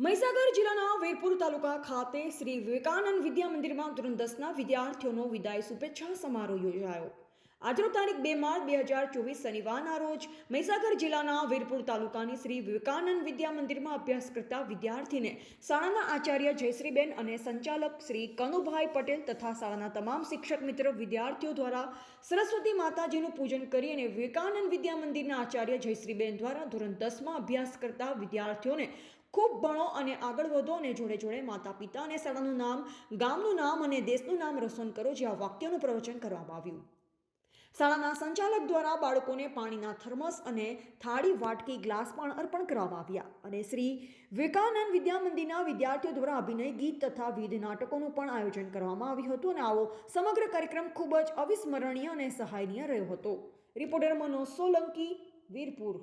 મહીસાગર જિલ્લાના વીરપુર તાલુકા ખાતે શ્રી વિવેકાનંદ વિદ્યા મંદિરમાં ધોરણ 10ના વિદ્યાર્થીઓનો વિદાય શુભેચ્છા સમારોહ યોજાયો. આજરોજ તારીખ 2 માર્ચ 2024 શનિવારના રોજ મહીસાગર જિલ્લાના વીરપુર તાલુકાની શ્રી વિવેકાનંદ વિદ્યા મંદિરમાં અભ્યાસ કરતા વિદ્યાર્થીને શાળાના આચાર્ય જયશ્રીબેન અને સંચાલક શ્રી કનુભાઈ પટેલ તથા શાળાના તમામ શિક્ષક મિત્રો વિદ્યાર્થીઓ દ્વારા સરસ્વતી માતાજીનું પૂજન કરી અને વિવેકાનંદ વિદ્યા મંદિરના આચાર્ય જયશ્રીબેન દ્વારા ધોરણ 10માં અભ્યાસ કરતા વિદ્યાર્થીઓને ખૂબ ભણો અને આગળ વધો અને જોડે જોડે માતા પિતા અને શાળાનું નામ, ગામનું નામ અને દેશનું નામ રોશન કરો જેવા વાક્યોનું પ્રવચન કરવામાં આવ્યું. શાળાના સંચાલક દ્વારા બાળકોને પાણીના થર્મસ અને થાળી, વાટકી, ગ્લાસ પણ અર્પણ કરવામાં આવ્યા અને શ્રી વિવેકાનંદ વિદ્યા મંદિરના વિદ્યાર્થીઓ દ્વારા અભિનય, ગીત તથા વિવિધ નાટકોનું પણ આયોજન કરવામાં આવ્યું હતું અને આવો સમગ્ર કાર્યક્રમ ખૂબ જ અવિસ્મરણીય અને સહાયનીય રહ્યો હતો. રિપોર્ટર મનોજ સોલંકી, વીરપુર.